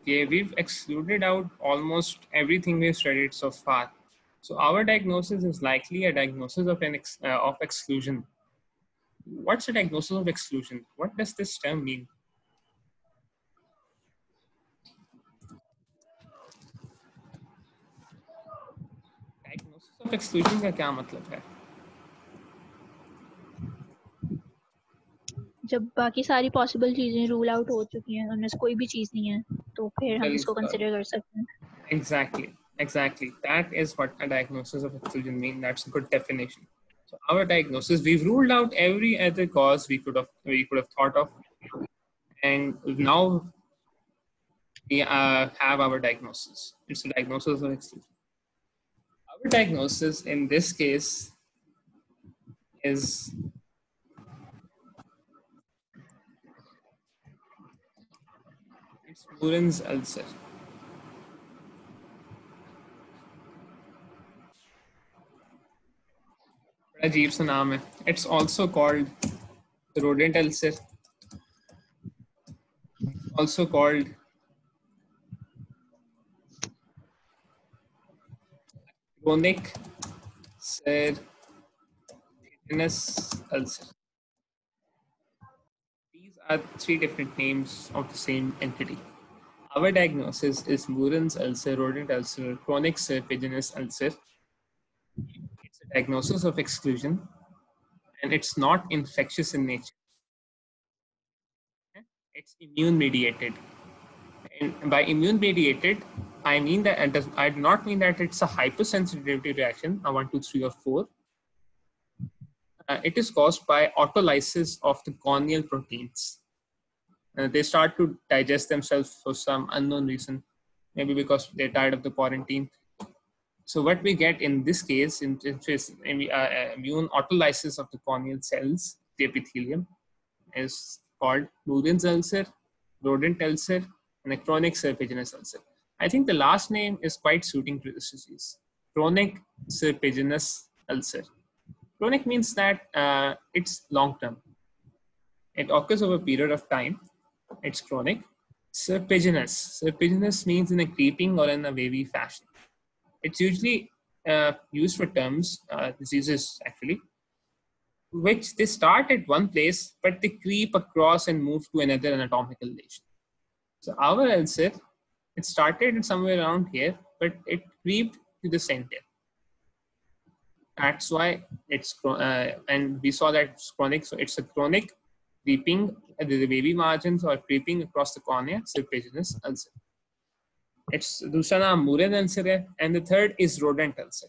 Okay, we've excluded out almost everything we've studied so far. So our diagnosis is likely a diagnosis of of exclusion. What's a diagnosis of exclusion? What does this term mean? Diagnosis of exclusion का क्या मतलब है? जब बाकी सारी possible चीजें rule out हो चुकी हैं, उनमें से कोई भी चीज नहीं है, तो फिर हम इसको कंसिडर कर सकते हैं. Exactly. That is what a diagnosis of exclusion means. That's a good definition. So our diagnosis, we've ruled out every other cause we could have thought of, and now we have our diagnosis. It's a diagnosis of exclusion. Our diagnosis in this case is it's Murin's ulcer. बड़ा अजीब सा नाम है. It's also called the rodent ulcer. Also called chronic serpiginous ulcer. These are three different names of the same entity. Our diagnosis is Murin's ulcer, rodent ulcer, chronic serpiginous ulcer. It's a diagnosis of exclusion, and it's not infectious in nature. It's immune mediated. And by immune mediated, I mean that I do not mean that it's a hypersensitivity reaction, a 1, 2, 3, or 4. It is caused by autolysis of the corneal proteins. They start to digest themselves for some unknown reason, maybe because they're tired of the quarantine. So what we get in this case is immune autolysis of the corneal cells, the epithelium, is called Murin's ulcer, rodent ulcer, and a chronic serpiginous ulcer. I think the last name is quite suiting to this disease. Chronic serpiginous ulcer. Chronic means that it's long term. It occurs over a period of time. It's chronic. Serpiginous. Serpiginous means in a creeping or in a wavy fashion. It's usually used for terms, diseases actually, which they start at one place, but they creep across and move to another anatomical lesion. So our ulcer, it started somewhere around here, but it creeped to the center. That's why it's, and we saw that it's chronic. So it's a chronic creeping at the wavy margins or creeping across the cornea, serpiginous ulcer. It's दूसरा नाम Murin ulcer है, and the third is rodent ulcer.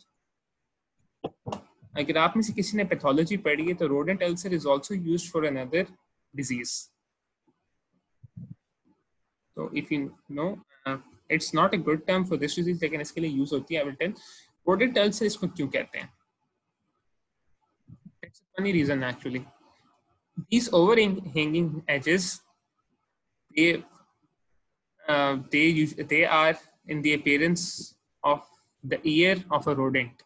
अगर आप में से किसी ने pathology पढ़ी है तो rodent ulcer is also used for another disease. So if you know, it's not a good term for this disease, लेकिन इसके लिए use होती है. I will tell. Rodent ulcer इसको क्यों कहते हैं? It's a funny reason actually. These overhanging edges, they are in the appearance of the ear of a rodent.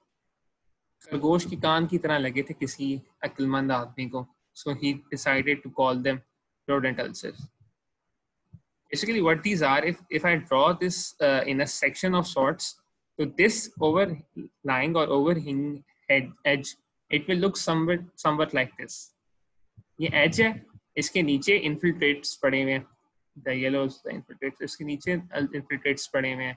खरगोश की कान की तरह लगे थे किसी अक्लमंद आदमी को. So he decided to call them rodent ulcers. Basically, what these are, if I draw this in a section of sorts, so this overlying or overhanging edge, it will look somewhat like this. ये edge है, इसके नीचे infiltrates पड़े हुए हैं. The yellows, the infiltrates, इसके नीचे infiltrates पड़े हुए हैं.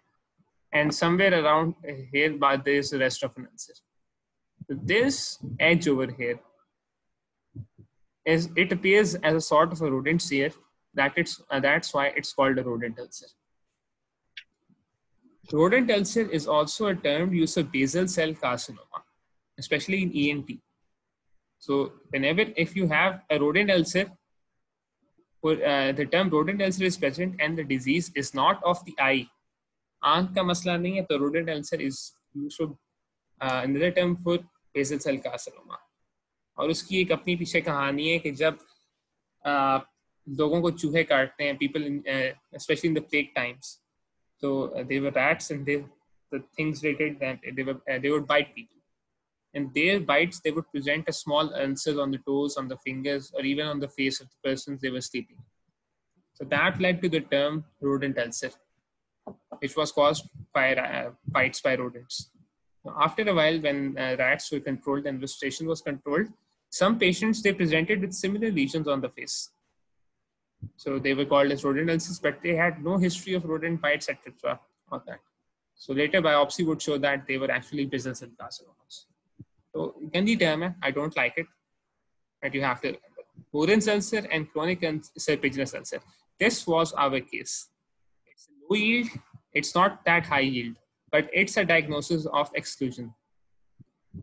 And somewhere around here, there is the rest of an ulcer. So this edge over here, it appears as a sort of a rodent's ear. That's why it's called a rodent ulcer. Rodent ulcer is also a term used for basal cell carcinoma, especially in ENT. So if you have a rodent ulcer, the term rodent ulcer is present and the disease is not of the eye. आंख का मसला नहीं है तो rodent ulcer is used for another term for basal cell carcinoma. और उसकी एक अपनी पीछे कहानी है कि जब लोगों को चूहे काटते हैं, people especially in the plague times, so they were rats and the things rated that they would bite people, and their bites, they would present a small ulcer on the toes, on the fingers, or even on the face of the persons they were sleeping. So that led to the term rodent ulcer. which was caused by bites by rodents. After a while, when rats were controlled and registration was controlled, some patients, they presented with similar lesions on the face. So they were called as rodent ulcers, but they had no history of rodent bites, etc. Or that. So later biopsy would show that they were actually basal cell carcinomas. So gandi term hai, I don't like it, but you have to remember. Morin's ulcer and chronic serpiginous ulcer. This was our case. It's low yield, it's not that high yield, but it's a diagnosis of exclusion.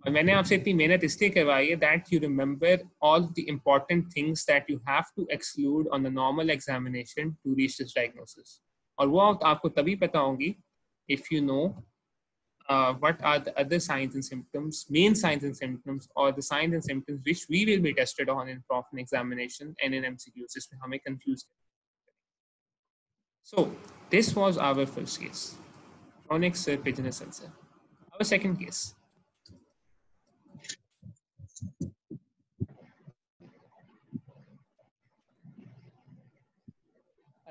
और मैंने आपसे इतनी मेहनत इसलिए करवाई है that you remember all the important things that you have to exclude on the normal examination to reach this diagnosis. और वो आपको तभी पता होंगी if you know what are the other signs and symptoms, main signs and symptoms, or the signs and symptoms which we will be tested on in proper examination and in MCQs. जिसमें हमें confused. So this was our first case, chronic serpiginous ulcer. Our second case.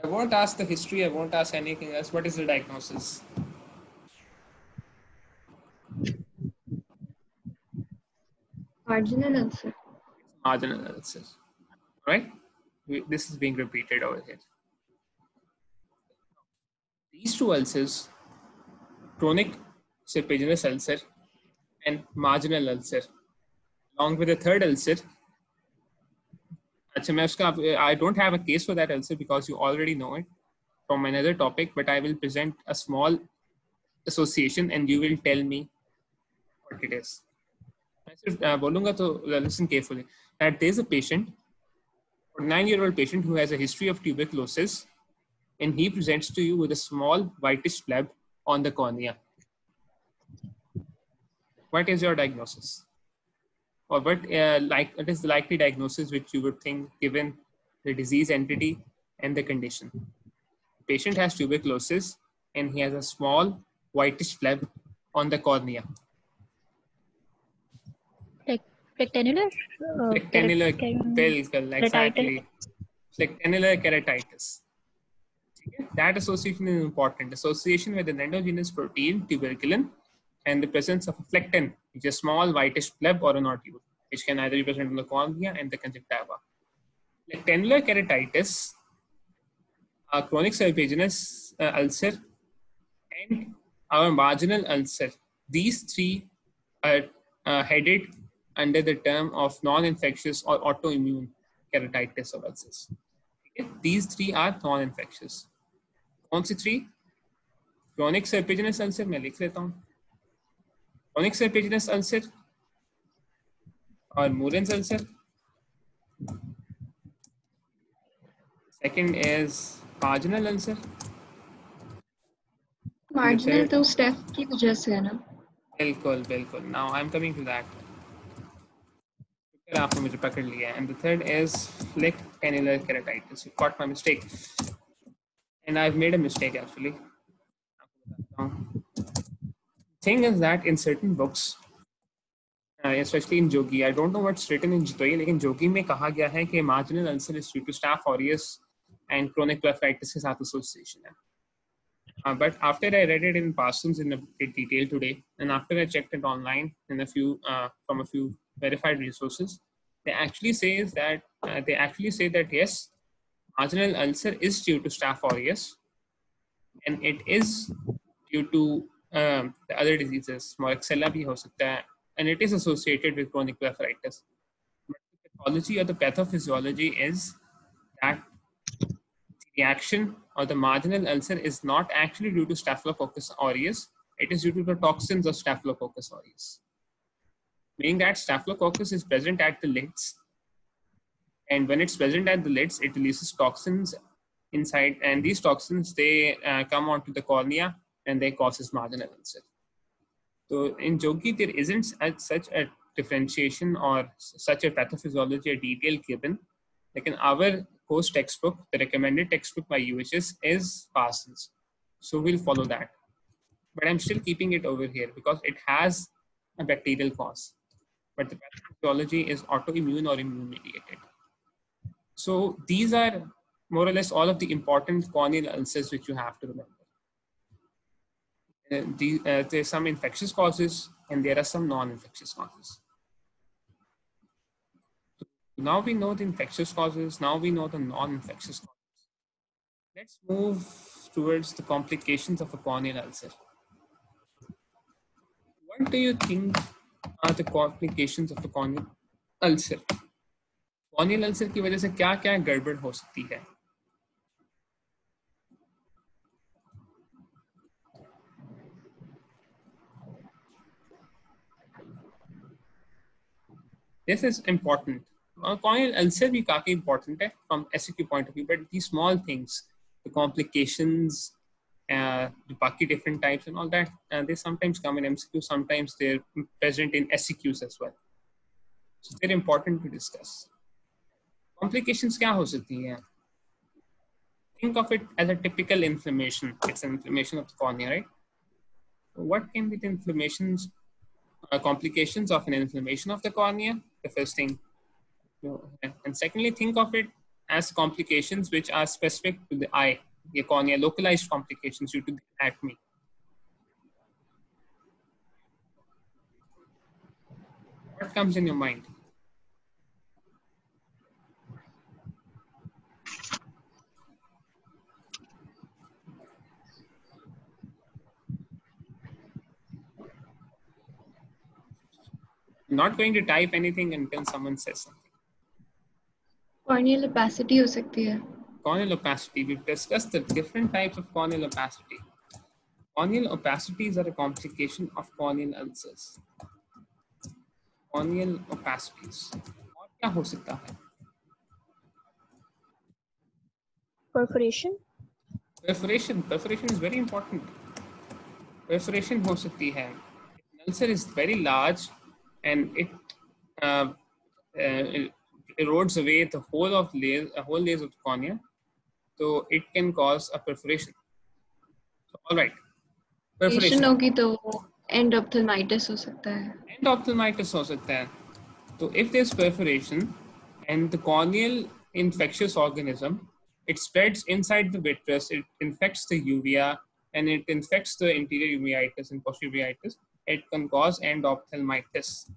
I won't ask the history, I won't ask anything else. What is the diagnosis? Marginal ulcer. Marginal ulcer. Right? This is being repeated over here. These two ulcers, chronic serpiginous ulcer and marginal ulcer, along with the third ulcer. I don't have a case for that ulcer because you already know it from another topic, but I will present a small association and you will tell me what it is. Listen carefully. That there is a patient, a 9-year-old patient who has a history of tuberculosis, and he presents to you with a small whitish flab on the cornea. What is your diagnosis? Or what is the likely diagnosis which you would think given the disease entity and the condition? The patient has tuberculosis and he has a small whitish flab on the cornea. Rectangular? Rectangular, exactly. Rectangular keratitis. That association is important. Association with an endogenous protein, tuberculin, and the presence of a flectin, which is a small whitish fleb or a nodule, which can either be present in the cornea and the conjunctiva. Rectangular keratitis, chronic serpiginous ulcer, and our marginal ulcer. These three are headed under the term of non-infectious or autoimmune keratitis of ulcers. Okay? These three are non-infectious. कौन सी three? Chronic serpiginous ulcer, मैं लिख लेता हूँ. Chronic serpiginous ulcer or Morin's ulcer. Second is marginal ulcer. Marginal तो staph की वजह से है ना. बिल्कुल. Now I'm coming to that. आपने मुझे पकड़ लिया. And the third is rectangular keratitis. You caught my mistake. And I've made a mistake actually. Thing is that in certain books, especially in Jogi, I don't know what's written in Jitoi, लेकिन Jogi में कहा गया है कि marginal ulcer is due to Staph aureus and chronic blepharitis के साथ association है. But after I read it in Parsons in a bit detail today, and after I checked it online in a few from a few verified resources, they actually say that yes, marginal ulcer is due to Staph aureus, and it is due to the other diseases, Moraxella bhi ho sakta hai, and it is associated with chronic blepharitis. But the pathology or the pathophysiology is that the reaction or the marginal ulcer is not actually due to Staphylococcus aureus, it is due to the toxins of Staphylococcus aureus. Meaning that Staphylococcus is present at the lids, and when it's present at the lids, it releases toxins inside, and these toxins, they come onto the cornea and they causes marginal ulcer. So in Jogi, there isn't such a differentiation or such a pathophysiology or detail given. Like in our course textbook, the recommended textbook by UHS is Parsons. So we'll follow that. But I'm still keeping it over here because it has a bacterial cause. But the pathophysiology is autoimmune or immune mediated. So these are more or less all of the important corneal ulcers which you have to remember. There's some infectious causes and there are some non-infectious causes. Now we know the infectious causes. Now we know the non-infectious causes. Let's move towards the complications of a corneal ulcer. What do you think are the complications of a corneal ulcer? Corneal ulcer की वजह से क्या क्या गड़बड़ हो सकती है? This is important. Corneal ulcer भी काफी important है from SEQ point of view, but these small things, the complications, the बाकी different types and all that, they sometimes come in MCQ, sometimes they're present in SEQs as well. So they're important to discuss. Complications क्या हो सकती हैं? Think of it as a typical inflammation. It's an inflammation of the cornea, right? So what can be the inflammations, complications of an inflammation of the cornea? The first thing. And secondly, think of it as complications which are specific to the eye, the cornea, localized complications due to the anatomy. What comes in your mind? I'm not going to type anything until someone says something. Corneal opacity हो सकती है. Corneal opacity. We've discussed the different types of corneal opacity. Corneal opacities are a complication of corneal ulcers. Corneal opacities. और क्या हो सकता है? Perforation. Perforation is very important. Perforation हो सकती है. An ulcer is very large and it erodes away the whole layers of the cornea, so it can cause a perforation. So, all right. Perforation होगी तो endophthalmitis हो सकता है. Endophthalmitis हो सकता है. So if there's perforation and the corneal infectious organism, it spreads inside the vitreous, it infects the uvea and it infects the interior uveitis and posterior uveitis, it can cause endophthalmitis.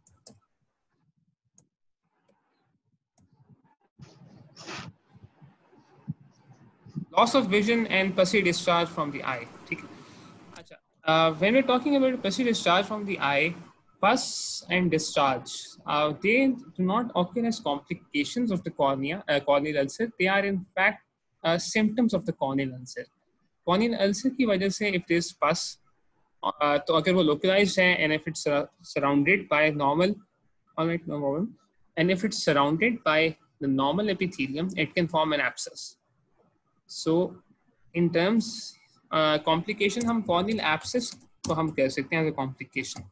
Loss of vision and pus discharge from the eye. When we're talking about pus discharge from the eye, pus and discharge, they do not occur as complications of the corneal ulcer. They are in fact symptoms of the corneal ulcer. Corneal ulcer की वजह से if there is pus, तो अगर वो localized है and if it's surrounded by normal, all right, no problem, and if it's surrounded by the normal epithelium, it can form an abscess. So in terms complication, हम corneal abscess को हम कह सकते हैं as a complication,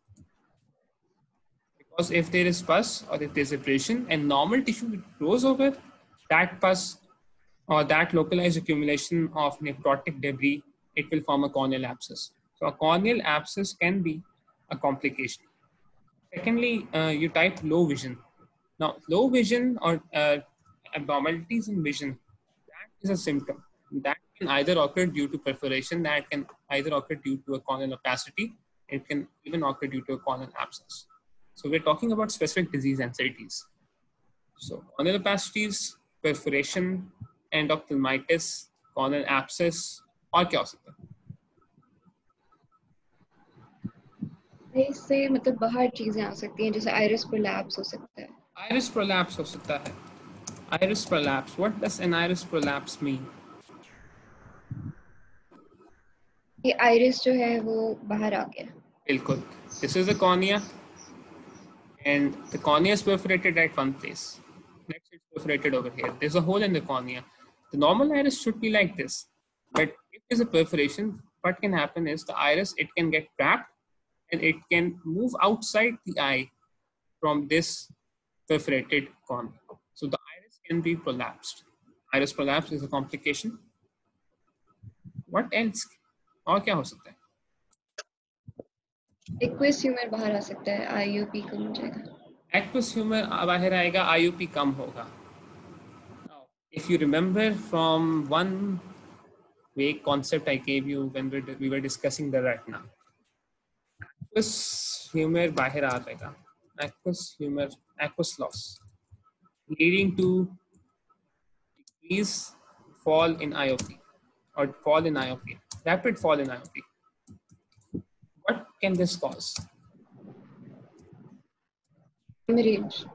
because if there is pus or if there is abrasion and normal tissue grows over that pus or that localized accumulation of necrotic debris, it will form a corneal abscess. So a corneal abscess can be a complication. Secondly, you type low vision. Now, low vision or abnormalities in vision, that is a symptom. That can either occur due to perforation, that can either occur due to a corneal opacity, it can even occur due to a corneal abscess. So we're talking about specific disease entities. So corneal opacities, perforation, endophthalmitis, corneal abscess, और क्या हो सकता है? इससे मतलब बाहर चीजें आ सकती हैं, जैसे iris prolapse हो सकता है. Iris prolapse हो सकता है. Iris prolapse. What does an iris prolapse mean? ये iris जो है वो बाहर आ गया. बिल्कुल. This is the cornea, and the cornea is perforated at one place. Next, it's perforated over here. There's a hole in the cornea. The normal iris should be like this, but if there's a perforation, what can happen is the iris, it can get trapped and it can move outside the eye from this perforated cornea. So the iris can be prolapsed. Iris prolapse is a complication. What else? और क्या हो सकता है? Aqueous humor बाहर आ सकता है, IUP कम हो जाएगा. Aqueous humor बाहर आएगा, IUP कम होगा. Now, if you remember from one vague concept I gave you when we were discussing the retina, aqueous humor बाहर आ जाएगा, aqueous humor, aqueous loss, leading to decrease fall in IOP or fall in IOP, rapid fall in IOP. What can this cause? Hemorrhage.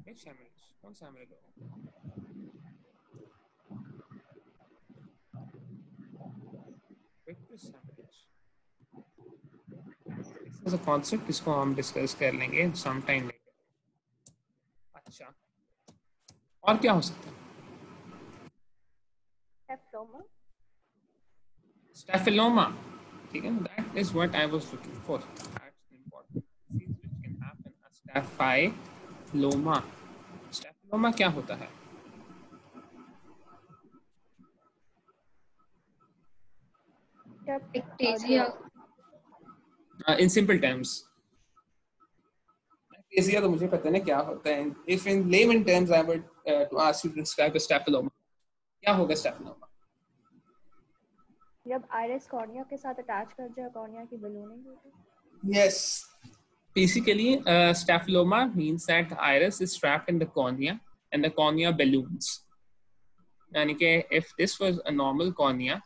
Which hemorrhage? कौन सा hemorrhage होगा? Victus hemorrhage. This is a concept जिसको हम discuss कर लेंगे sometime later. अच्छा, और क्या हो सकता है? Staphylomas. ठीक है, that is what I was looking for. That's important. Disease which can happen. Staphylomas. Staphylomas क्या होता है? Ectasia. In simple terms. Ectasia तो मुझे पता नहीं क्या होता है. If in layman terms I would to ask you to describe a staphylomas. क्या होगा staphylomas? जब आयरिस कॉर्निया के साथ अटैच कर जाए कॉर्निया की बलूनिंग होती है. Yes. Basically, staphyloma means that the iris is trapped in the cornea and the cornea balloons. यानी कि if this was a normal cornea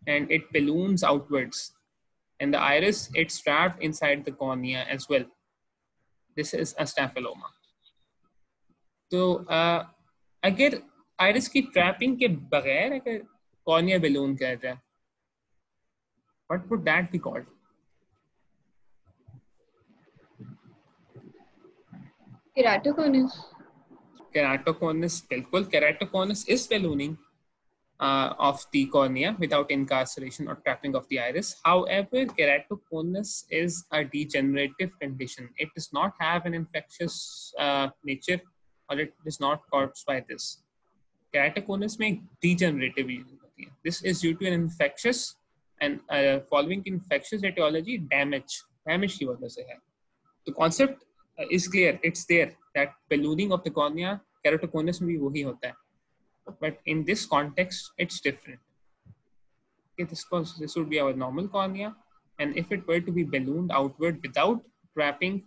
and it balloons outwards and the iris it's trapped inside the cornea as well, this is a staphyloma. तो अगर iris की trapping के बगैर अगर cornea balloon कर जाए, what would that be called? Keratoconus. Keratoconus, बिल्कुल. Keratoconus is ballooning of the cornea without incarceration or trapping of the iris. However, keratoconus is a degenerative condition. It does not have an infectious nature, or it is not caused by this. Keratoconus में degenerative होती है. This is due to an infectious and following infectious etiology damage की वजह से है. The concept is clear. It's there that ballooning of the cornea, keratoconus में भी वही होता है. But in this context, it's different. Okay, this would be our normal cornea, and if it were to be ballooned outward without trapping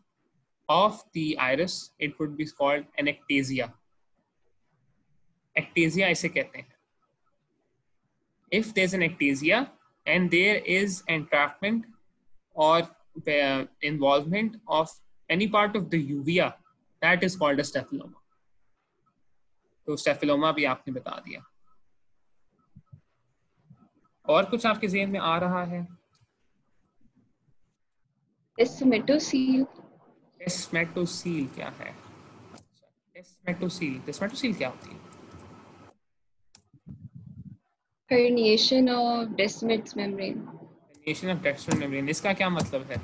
of the iris, it would be called an ectasia. Ectasia ऐसे कहते हैं. If there's an ectasia and there is entrapment or involvement of any part of the uvea, that is called a staphyloma. तो स्टेफिलोमा भी आपने बता दिया. और कुछ आपके ज़हन में आ रहा है? Descemetocele. डेस्मेटोसील क्या है? डेस्मेटोसील क्या होती है? Herniation of Descemet's membrane. Herniation of Descemet membrane. इसका क्या मतलब है?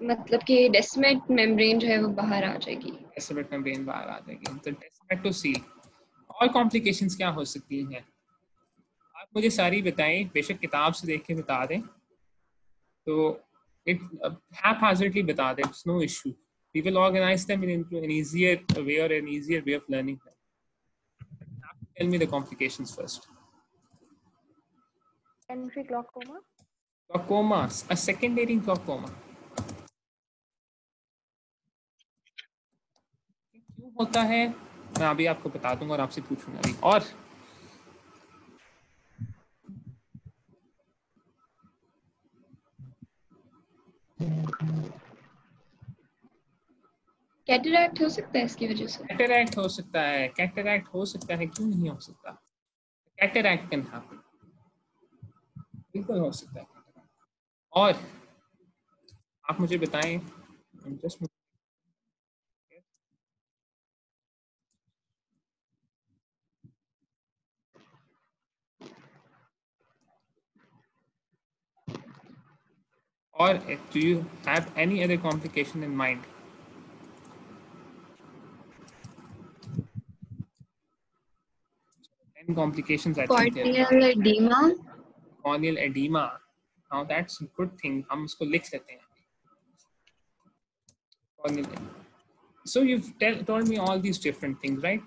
मतलब कि Descemet membrane जो है वो बाहर आ जाएगी. Descemet membrane बाहर आ जाएगी. तो डेस्मेटोसील. और कॉम्प्लिकेशंस क्या हो सकती हैं? आप मुझे सारी बताएं, बेशक किताब से देख के बता दें. तो it haphazardly बता दें. It's no issue. We will organize them into an easier way or an easier way of learning them. Tell me the complications first. Secondary glaucoma. Glaucoma, a secondary glaucoma. क्यों होता है? मैं अभी आपको बता दूंगा और आपसे पूछूंगा अभी. और कैटरैक्ट हो सकता है इसकी वजह से. कैटरैक्ट हो सकता है. कैटरैक्ट हो सकता है, क्यों नहीं हो सकता? Cataract can happen. बिल्कुल हो सकता है. और आप मुझे बताएं, just or do you have any other complication in mind? Any complications? I think Corneal edema. Corneal edema. Now that's a good thing. हम उसको लिख लेते हैं. Corneal edema. So you've told me all these different things, right?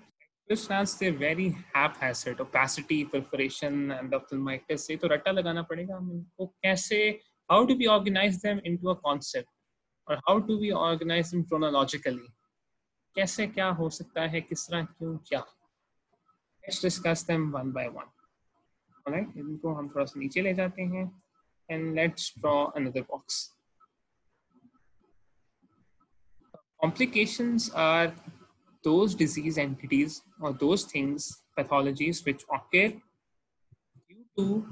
Krishnas, they're very haphazard. Opacity, perforation, endophthalmitis. ये तो रट्टा लगाना पड़ेगा हमें. वो कैसे? How do we organize them into a concept? Or how do we organize them chronologically? कैसे क्या हो सकता है? किस तरह क्यों क्या? Let's discuss them one by one. Alright, इनको हम थोड़ा सा नीचे ले जाते हैं. And let's draw another box. Complications are those disease entities or those things, pathologies which occur due to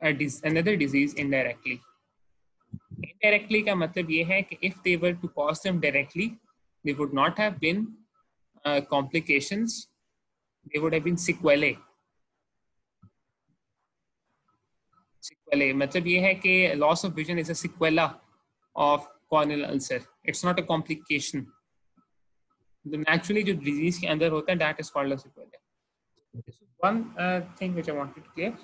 another disease indirectly. Indirectly का मतलब ये है कि if they were to cause them directly, they would not have been complications, they would have been sequelae. Sequelae मतलब ये है कि loss of vision is a sequela of corneal ulcer. It's not a complication. Naturally जो disease के अंदर होता है, that is called a sequelae. This is one thing which I wanted to clear.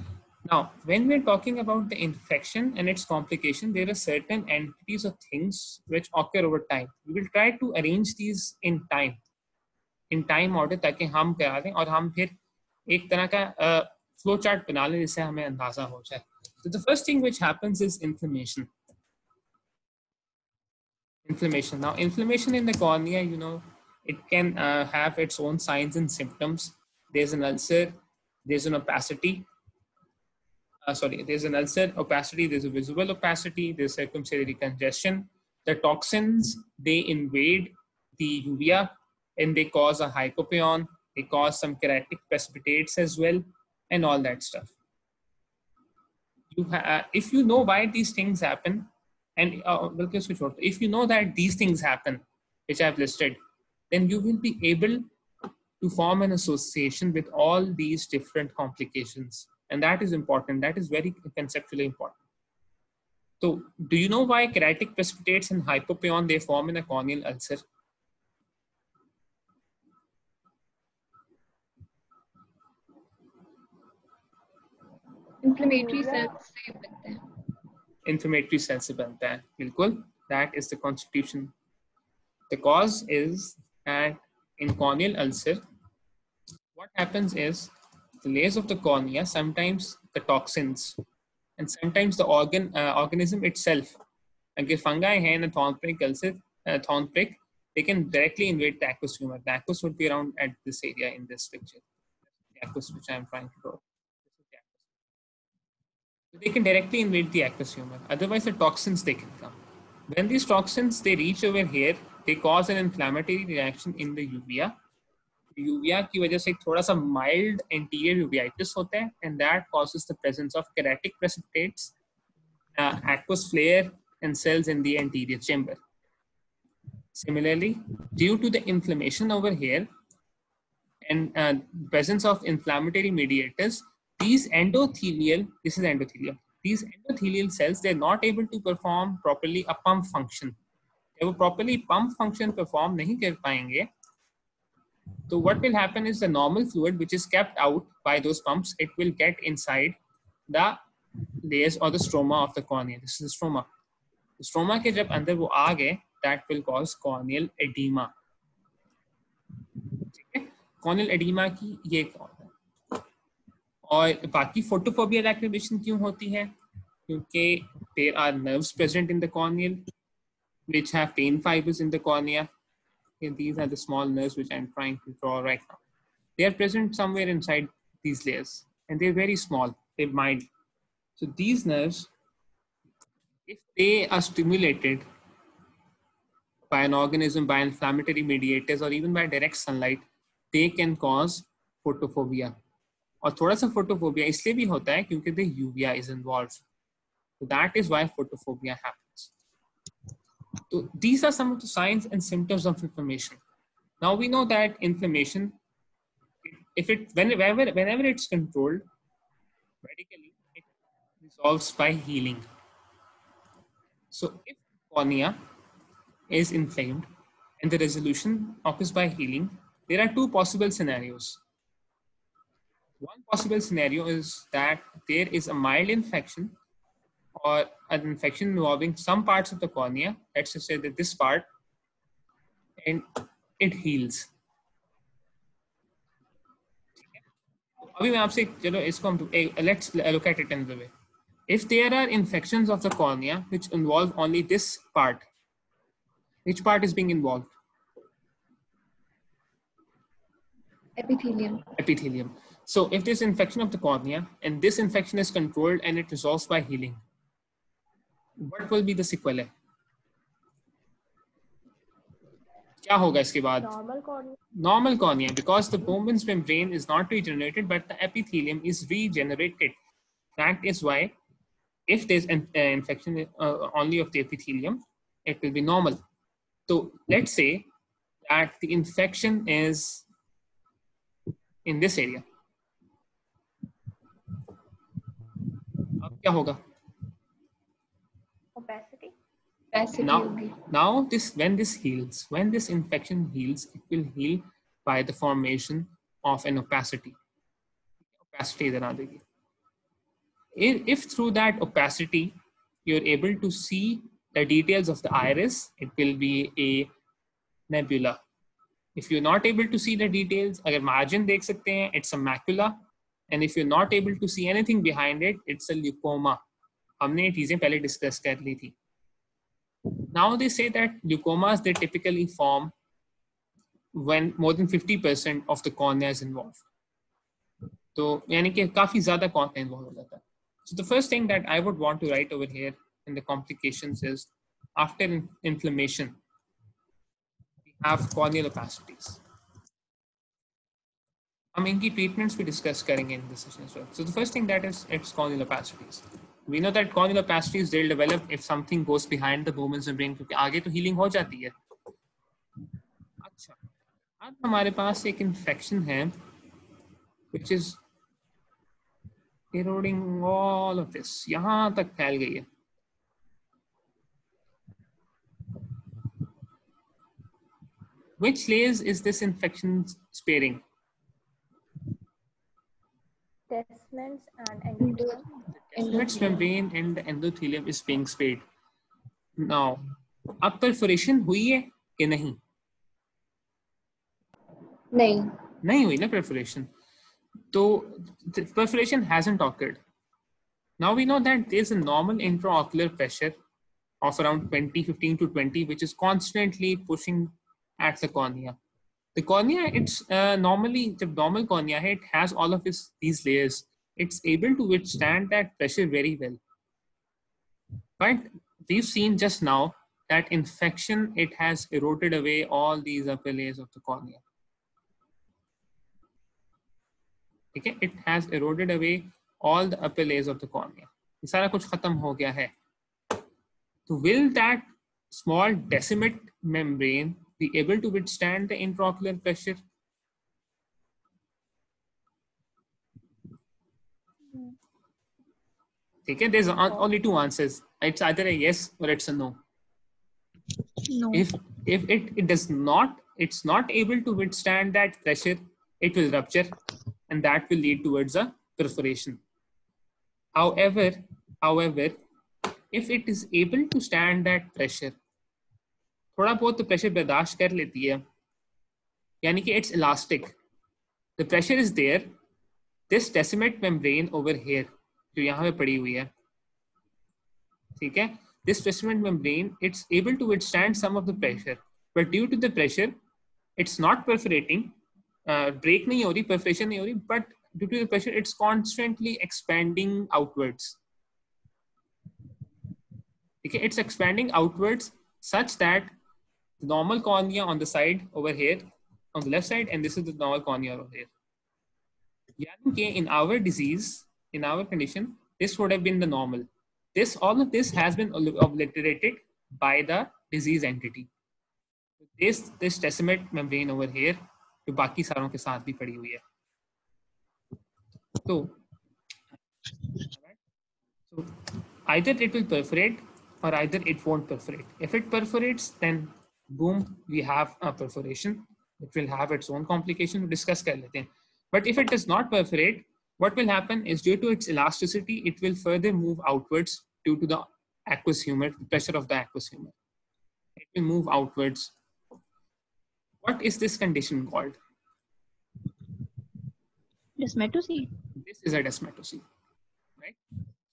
Now, when we're talking about the infection and its complication, there are certain entities or things which occur over time. We will try to arrange these in time order ताकि हम करा दें और हम फिर एक तरह का flow chart बना लें जिससे हमें अंदाजा हो जाए. So the first thing which happens is inflammation. Inflammation. Now, inflammation in the cornea, you know, it can have its own signs and symptoms. There's an ulcer, there's an opacity. There's an ulcer, opacity, there's a visible opacity, there's circumciliary congestion. The toxins, they invade the uvea and they cause a hypopyon, they cause some keratic precipitates as well, and all that stuff. If you know why these things happen, and if you know that these things happen, which I've listed, then you will be able to form an association with all these different complications. And that is important. That is very conceptually important. So do you know why keratic precipitates and hypopyon, they form in a corneal ulcer? Inflammatory cells से बनते हैं. Inflammatory cells से बनता है. बिल्कुल. That is the constitution. The cause is that in corneal ulcer, what happens is the layers of the cornea, sometimes the toxins, and sometimes the organism itself. Like if fungi have a thorn prick ulcer, thorn prick, they can directly invade the aqueous humor. The aqueous would be around at this area in this picture. The aqueous which I am trying to draw. So they can directly invade the aqueous humor. Otherwise, the toxins they can come. When these toxins they reach over here, they cause an inflammatory reaction in the uvea. uvea की वजह से एक थोड़ा सा mild anterior uveitis होता है, and that causes the presence of keratic precipitates, aqueous flare, and cells in the anterior chamber. Similarly, due to the inflammation over here and presence of inflammatory mediators, these endothelial cells, they're not able to perform properly a pump function. जब वो properly pump function perform नहीं कर पाएंगे, so what will happen is the normal fluid which is kept out by those pumps, it will get inside the layers or the stroma of the cornea. This is the stroma. The stroma के जब अंदर वो आ गए, that will cause corneal edema. ठीक है? Corneal edema की ये कौन है? और बाकी photophobia lacrimation क्यों होती है? क्योंकि there are nerves present in the corneal which have pain fibers in the cornea. Okay, these are the small nerves which I'm trying to draw right now. They are present somewhere inside these layers and they're very small, they're mild. So these nerves, if they are stimulated by an organism, by inflammatory mediators, or even by direct sunlight, they can cause photophobia. और थोड़ा सा photophobia इसलिए भी होता है क्योंकि the uvea is involved. So that is why photophobia happens. So these are some of the signs and symptoms of inflammation. Now we know that inflammation, whenever it's controlled medically, it resolves by healing. So if cornea is inflamed and the resolution occurs by healing, there are two possible scenarios. One possible scenario is that there is a mild infection or an infection involving some parts of the cornea, let's just say that this part, and it heals. अभी मैं आपसे चलो इसको हम let's look at it another way. If there are infections of the cornea which involve only this part, which part is being involved? Epithelium. Epithelium. So if there's infection of the cornea and this infection is controlled and it resolves by healing, what will be the sequelae? क्या होगा इसके बाद? Normal cornea. Normal cornea, because the Bowman's membrane is not regenerated, but the epithelium is regenerated. That is why, if there's an infection only of the epithelium, it will be normal. So let's say that the infection is in this area. अब क्या होगा? Opacity. Now when this infection heals, it will heal by the formation of an opacity. Opacity इधर आ देगी. If through that opacity you're able to see the details of the iris, it will be a nebula. If you're not able to see the details, अगर margin देख सकते हैं, it's a macula. And if you're not able to see anything behind it, it's a leucoma. हमने ये चीजें पहले discuss कर ली थी. Now they say that leucomas, they typically form when more than 50% of the cornea is involved. तो यानी कि काफी ज़्यादा cornea involved हो जाता है. So the first thing that I would want to write over here in the complications is, after inflammation, we have corneal opacities. हम इनकी treatments भी discuss करेंगे in this session as well. So the first thing that is, it's corneal opacities. We know that corneal opacities, they'll develop if something goes behind the Bowman's membrane, क्योंकि आगे तो healing हो जाती है. अच्छा, अब हमारे पास एक infection है, which is eroding all of this. यहाँ तक फैल गई है. Which layers is this infection sparing? Descendants and endothelium. Descendants membrane and the endothelium is being spared. Now, अब perforation हुई है कि नहीं? नहीं हुई ना perforation. So the perforation hasn't occurred. Now we know that there's a normal intraocular pressure of around 15 to 20, which is constantly pushing at the cornea. The cornea, it's normally, the normal cornea, it has all of these layers. It's able to withstand that pressure very well. But we've seen just now that infection, it has eroded away all these upper layers of the cornea. Okay, it has eroded away all the upper layers of the cornea. ये सारा कुछ खत्म हो गया है. So will that small decimate membrane be able to withstand the intraocular pressure? Okay, there's only two answers. It's either a yes or it's a no. No. If it does not, it's not able to withstand that pressure, it will rupture, and that will lead towards a perforation. However, if it is able to stand that pressure, थोड़ा बहुत तो pressure बर्दाश्त कर लेती है, यानी कि it's elastic. The pressure is there. This decimate membrane over here, जो यहाँ पे पड़ी हुई है, ठीक है? This decimate membrane, it's able to withstand some of the pressure, but due to the pressure, it's not perforating. Break नहीं हो रही, perforation नहीं हो रही, but due to the pressure, it's constantly expanding outwards. Okay, it's expanding outwards such that the normal cornea on the side over here, on the left side, and this is the normal cornea over here. यानी कि in our disease, in our condition, this would have been the normal. All of this has been obliterated by the disease entity. This decimate membrane over here, जो बाकी सारों के साथ भी पड़ी हुई है. So either it will perforate or either it won't perforate. If it perforates, then boom, we have a perforation. It will have its own complication to discuss कर लेते हैं. But if it does not perforate, what will happen is due to its elasticity, it will further move outwards due to the aqueous humor, the pressure of the aqueous humor. It will move outwards. What is this condition called? desmatocyl. This is a desmatocyl, right?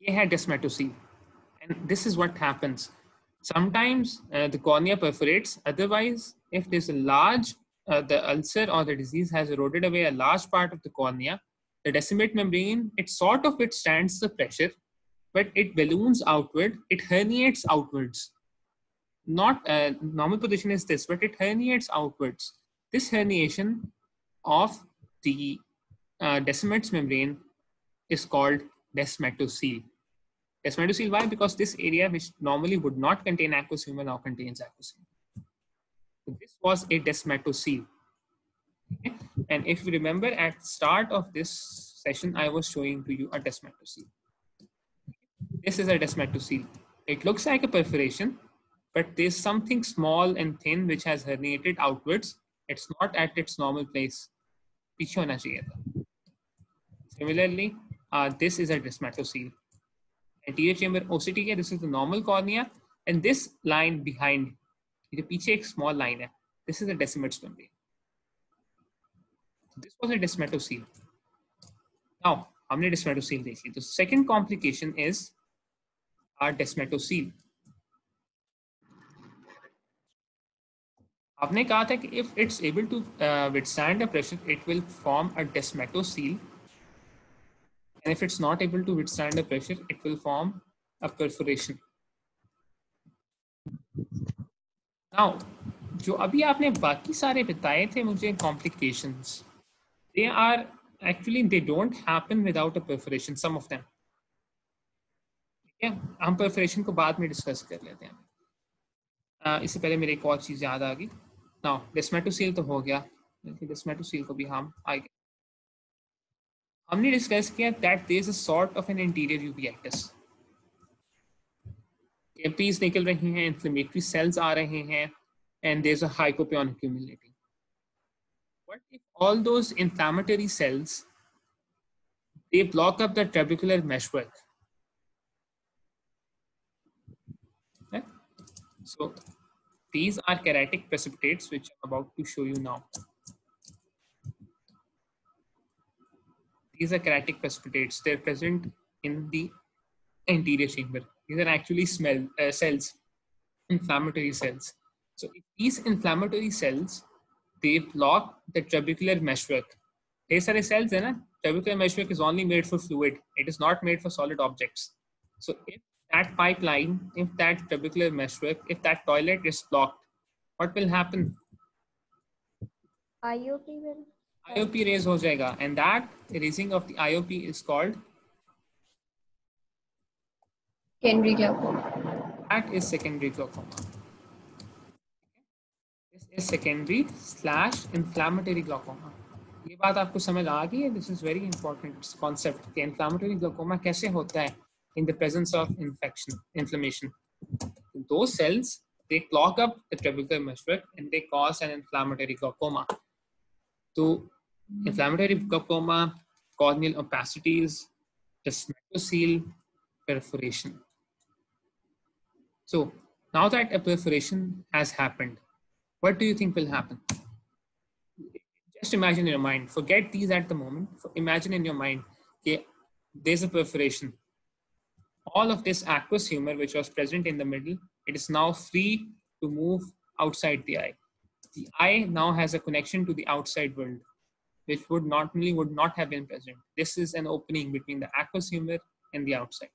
ये है desmatocyl, and this is what happens. Sometimes the cornea perforates. Otherwise, if there's a large, the ulcer or the disease has eroded away a large part of the cornea, the decimate membrane, it sort of withstands the pressure, but it balloons outward, it herniates outwards. Not normal position is this, but it herniates outwards. This herniation of the decimates membrane is called desmatocyl. Desmatocyl, why? Because this area which normally would not contain aqueous humor now contains aqueous humor. So this was a desmatocyl. Okay? And if you remember at the start of this session, I was showing to you a desmatocyl. This is a desmatocyl. It looks like a perforation, but there's something small and thin which has herniated outwards. It's not at its normal place. पीछे होना चाहिए था. Similarly, this is a desmatocyl. Anterior chamber OCT, this is the normal cornea, and this line behind, ये पीछे एक small line है. This is a decimates membrane. This was a desmatocyl. Now, हमने desmatocyl देख ली. The second complication is our desmatocyl. आपने कहा था कि if it's able to withstand a pressure, it will form a desmatocyl. And if it's not able to withstand the pressure, it will form a perforation. Now, जो अभी आपने बाकी सारे बताए थे मुझे complications, they are actually, they don't happen without a perforation, some of them. ठीक है, हम perforation को बाद में discuss कर लेते हैं. इससे पहले मेरे एक और चीज याद आ गई. Now, desmatocyl तो हो गया, desmatocyl को भी हम आएंगे. हमने डिस्कस किया that there is a sort of an anterior uveitis. MPs निकल रही हैं, inflammatory cells आ रहे हैं, and there's a hypopion accumulating. What if all those inflammatory cells, they block up the trabecular meshwork? Okay? So these are keratic precipitates which I'm about to show you now. These are keratic precipitates. They're present in the anterior chamber. These are actually cells, inflammatory cells. So if these inflammatory cells, they block the trabecular meshwork. These are cells, na? Trabecular meshwork is only made for fluid. It is not made for solid objects. So if that pipeline, if that trabecular meshwork, if that toilet is blocked, what will happen? IOP raise हो जाएगा, and that raising of the IOP is called secondary glaucoma. That is secondary glaucoma. This is secondary / inflammatory glaucoma. ये बात आपको समझ आ गई है? This is very important concept. कि inflammatory glaucoma कैसे होता है in the presence of inflammation. Those cells, they clog up the trabecular meshwork and they cause an inflammatory glaucoma. So inflammatory glaucoma, corneal opacities, desmatocyl, perforation. So now that a perforation has happened, what do you think will happen? Just imagine in your mind, forget these at the moment. Imagine in your mind, okay, there's a perforation. All of this aqueous humor, which was present in the middle, it is now free to move outside the eye. The eye now has a connection to the outside world, which would not have been present. This is an opening between the aqueous humor and the outside.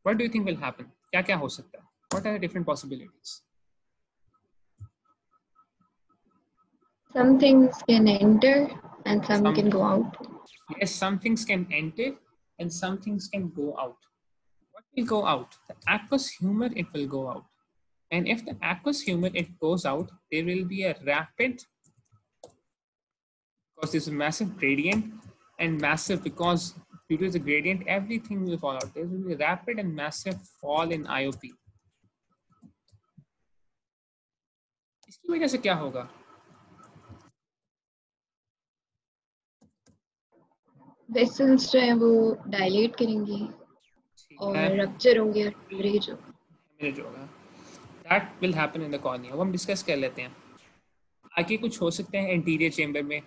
What do you think will happen? क्या हो सकता है? What are the different possibilities? Some things can enter and some can go out. Yes, some things can enter and some things can go out. What will go out? The aqueous humor, it will go out. And if the aqueous humor, it goes out, there will be a rapid, because there's a massive gradient, and massive because due to the gradient, everything will fall out. There will be a rapid and massive fall in IOP. इसकी वजह से क्या होगा? Vessels जो है वो dilate करेंगी और rupture होंगे और hemorrhage होगा. That will happen in the cornea. अब हम डिस्कस कर लेते हैं. आगे कुछ हो सकते हैं anterior chamber में.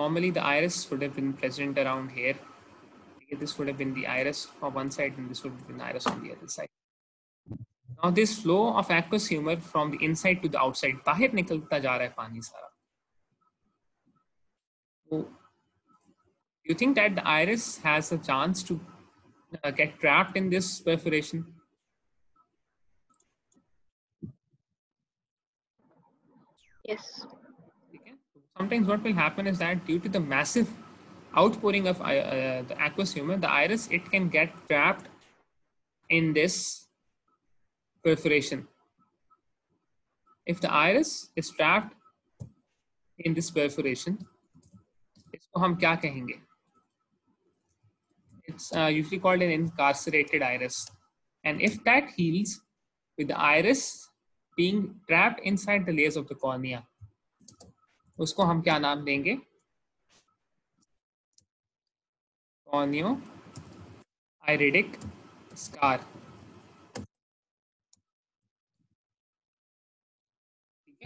normally the iris would have been present around here. This would have been the iris on one side and this would have been the iris on the other side. Now this flow of aqueous humor from the inside to the outside, बाहर निकलता जा रहा है पानी सारा. So, you think that the iris has a chance to get trapped in this perforation? Yes. Okay. Sometimes what will happen is that due to the massive outpouring of the aqueous humor, the iris, it can get trapped in this perforation. If the iris is trapped in this perforation, इसको हम क्या कहेंगे? It's usually called an incarcerated iris. And if that heals with the iris being trapped inside the layers of the cornea, उसको हम क्या नाम देंगे? Corneo-iridic scar.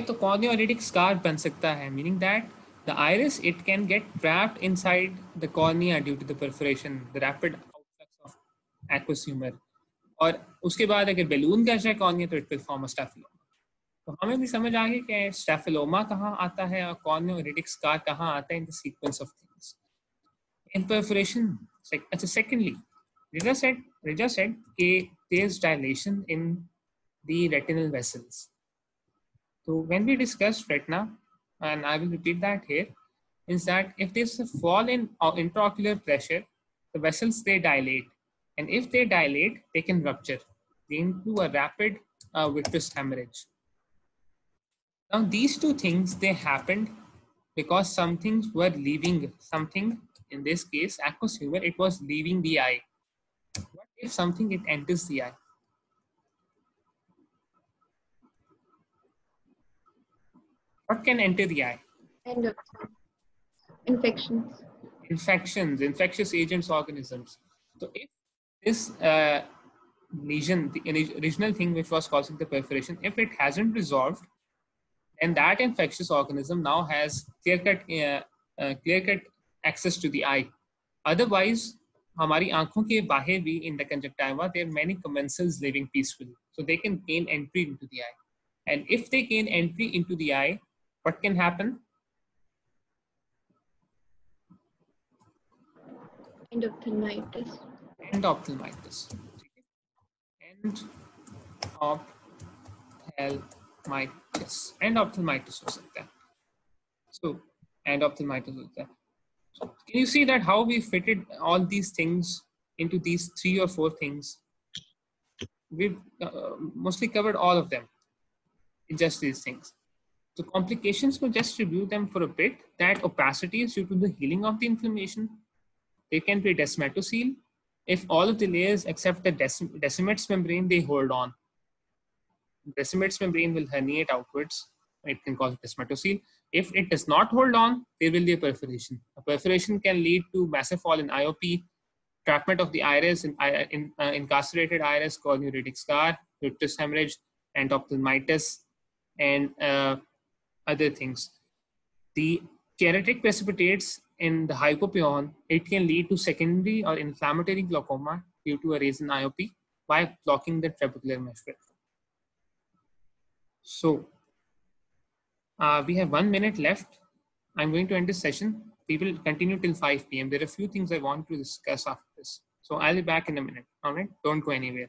तो corneo-iridic scar बन सकता है, meaning that the iris, it can get trapped inside the cornea due to the perforation, the rapid outflux of aqueous humor. और उसके बाद अगर balloon का जाए cornea तो it will form a staphyloma. तो हमें भी समझ आ गया कि staphyloma कहाँ आता है और corneo-iridic scar कहाँ आता है in the sequence of things. In perforation, secondly, Rija said that there is dilation in the retinal vessels. So when we discussed retina, and I will repeat that here, is that if there's a fall in intraocular pressure, the vessels, they dilate. And if they dilate, they can rupture into a rapid vitreous hemorrhage. Now these two things, they happened because some things were leaving, something, in this case, aqueous humor, it was leaving the eye. What if something, it enters the eye? What can enter the eye? And infections. Infections, infectious agents, organisms. So if this lesion, the original thing which was causing the perforation, if it hasn't resolved, then that infectious organism now has clear-cut access to the eye. Otherwise, हमारी आंखों के बाहर भी, in the conjunctiva, there are many commensals living peacefully, so they can gain entry into the eye. And if they gain entry into the eye, what can happen? Endophthalmitis. Endophthalmitis. Endophthalmitis हो सकता है. So endophthalmitis होता है. So can you see that how we fitted all these things into these 3 or 4 things? We've mostly covered all of them in just these things. So complications, will just review them for a bit. That opacity is due to the healing of the inflammation. There can be descemetocele. If all of the layers except the Descemet's membrane, they hold on. Descemet's membrane will herniate outwards. It can cause descemetocele. If it does not hold on, there will be a perforation. A perforation can lead to massive fall in IOP, trapment of the iris, incarcerated iris, corneo-iridic scar, vitreous hemorrhage, endophthalmitis, and other things. The keratic precipitates in the hypopyon, it can lead to secondary or inflammatory glaucoma due to a raise in IOP by blocking the trabecular mesh. So we have 1 minute left. I'm going to end this session. We will continue till 5 p.m. There are a few things I want to discuss after this. So I'll be back in a minute. All right, don't go anywhere.